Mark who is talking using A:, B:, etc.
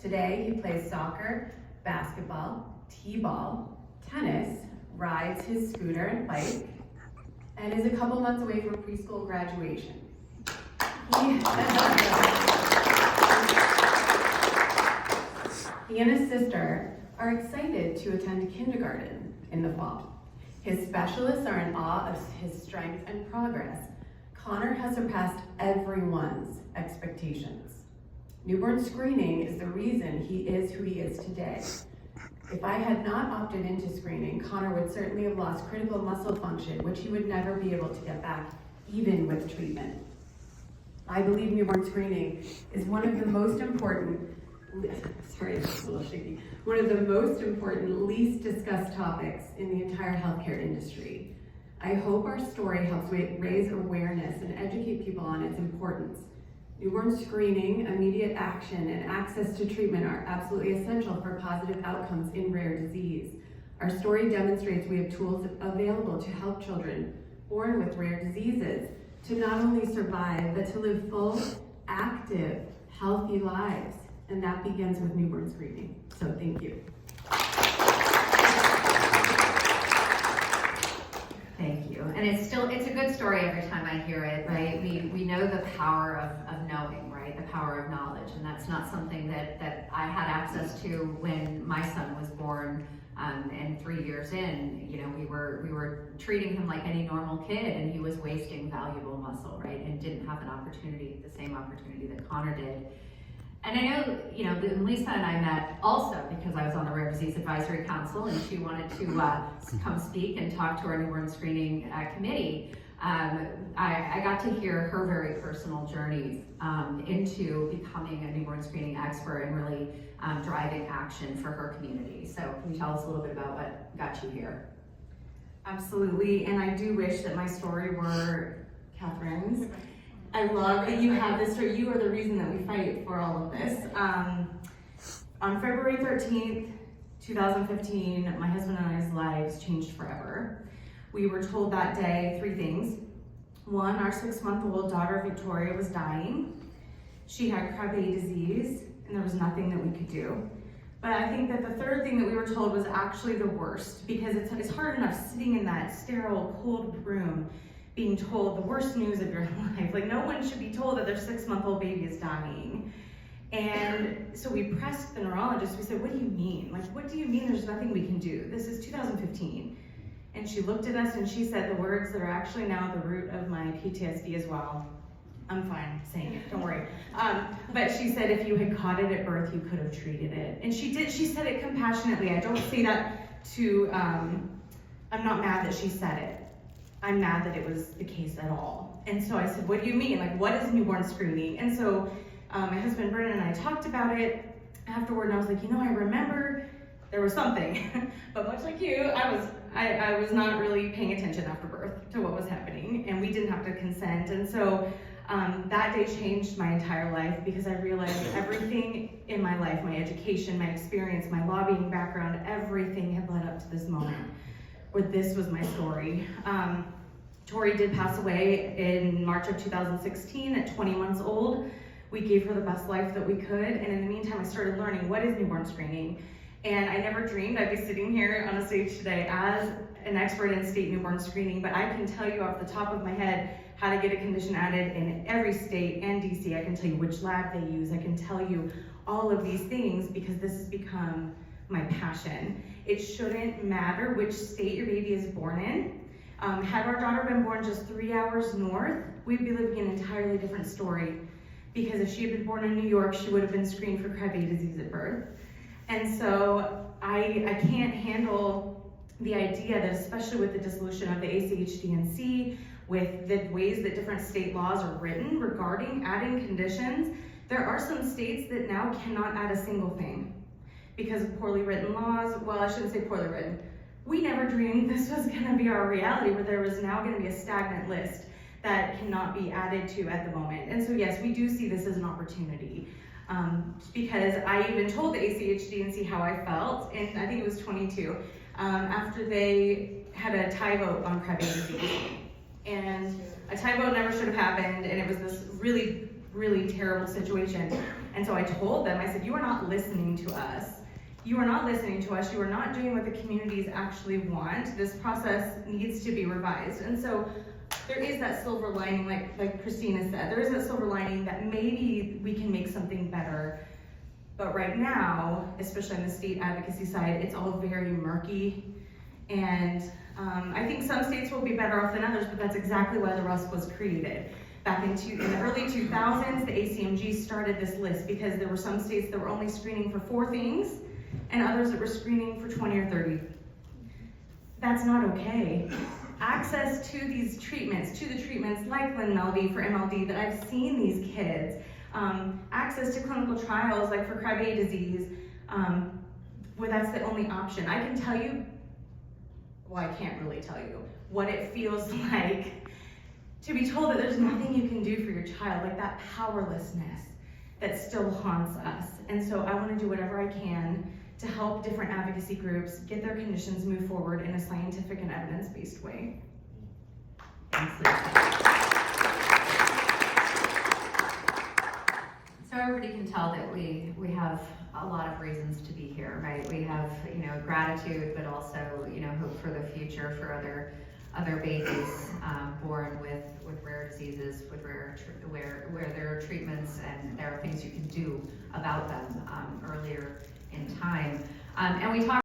A: Today, he plays soccer, basketball, t-ball, tennis, rides his scooter and bike, and is a couple months away from preschool graduation. He and his sister are excited to attend kindergarten in the fall. His specialists are in awe of his strength and progress. Connor has surpassed everyone's expectations. Newborn screening is the reason he is who he is today. If I had not opted into screening, Connor would certainly have lost critical muscle function, which he would never be able to get back, even with treatment. I believe newborn screening is one of the most important, one of the most important, least discussed topics in the entire healthcare industry. I hope our story helps raise awareness and educate people on its importance. Newborn screening, immediate action, and access to treatment are absolutely essential for positive outcomes in rare disease. Our story demonstrates we have tools available to help children born with rare diseases to not only survive, but to live full, active, healthy lives. And that begins with newborn screening. So thank you.
B: Thank you. And it's a good story every time I hear it, right? We know the power of knowing, right? The power of knowledge. And that's not something that I had access to when my son was born. And 3 years in, we were treating him like any normal kid, and he was wasting valuable muscle, right? And didn't have the same opportunity that Connor did. And I know, Lesa and I met also because I was on the Rare Disease Advisory Council, and she wanted to come speak and talk to our newborn screening committee. I got to hear her very personal journeys into becoming a newborn screening expert and really driving action for her community. So can you tell us a little bit about what got you here?
C: Absolutely, and I do wish that my story were Catherine's. I love that you have this story. You are the reason that we fight for all of this. On February 13th, 2015, my husband and I's lives changed forever. We were told that day 3 things. 1, our 6-month-old daughter, Victoria, was dying. She had Krabbe disease, and there was nothing that we could do. But I think that the 3rd thing that we were told was actually the worst, because it's hard enough sitting in that sterile, cold room being told the worst news of your life. Like, no one should be told that their 6-month-old baby is dying. And so we pressed the neurologist. We said, what do you mean? Like, what do you mean there's nothing we can do? This is 2015. And she looked at us and she said the words that are actually now the root of my PTSD as well. I'm fine saying it, don't worry. But she said if you had caught it at birth, you could have treated it. And she did, she said it compassionately. I don't say that to, I'm not mad that she said it. I'm mad that it was the case at all. And so I said, what do you mean? Like, what is newborn screening? And so my husband Brennan and I talked about it afterward, and I was like, I remember there was something. But much like you, I was not really paying attention after birth to what was happening, and we didn't have to consent. And so that day changed my entire life, because I realized everything in my life, my education, my experience, my lobbying background, everything had led up to this moment where this was my story. Tori did pass away in March of 2016 at 20 months old. We gave her the best life that we could, and in the meantime, I started learning what is newborn screening. And I never dreamed I'd be sitting here on a stage today as an expert in state newborn screening, but I can tell you off the top of my head how to get a condition added in every state and DC. I can tell you which lab they use. I can tell you all of these things because this has become my passion. It shouldn't matter which state your baby is born in. Had our daughter been born just 3 hours north, we'd be living an entirely different story, because if she had been born in New York, she would have been screened for Krabbe disease at birth. And so I can't handle the idea that, especially with the dissolution of the ACHDNC, with the ways that different state laws are written regarding adding conditions, there are some states that now cannot add a single thing because of poorly written laws. Well, I shouldn't say poorly written. We never dreamed this was gonna be our reality, where there was now gonna be a stagnant list that cannot be added to at the moment. And so yes, we do see this as an opportunity. Because I even told the ACHDNC how I felt, and I think it was 22, after they had a tie vote on Krabbe disease. And a tie vote never should have happened, and it was this really, really terrible situation. And so I told them, I said, you are not listening to us. You are not listening to us. You are not doing what the communities actually want. This process needs to be revised. And so there is that silver lining, like Christina said, there is that silver lining that maybe we can make something better. But right now, especially on the state advocacy side, it's all very murky. And I think some states will be better off than others, but that's exactly why the RUSC was created. Back in the early 2000s, the ACMG started this list because there were some states that were only screening for 4 things and others that were screening for 20 or 30. That's not okay. Access to these treatments, to the treatments like Lenmeldy for MLD that I've seen these kids, access to clinical trials like for Krabbe disease, where that's the only option. I can tell you, well, I can't really tell you what it feels like to be told that there's nothing you can do for your child, like that powerlessness that still haunts us. And so I want to do whatever I can to help different advocacy groups get their conditions move forward in a scientific and evidence-based way.
B: Thanks, Lisa. So everybody can tell that we have a lot of reasons to be here, right? We have, gratitude, but also, hope for the future for other babies born with rare diseases, where there are treatments and there are things you can do about them earlier in time. And we talked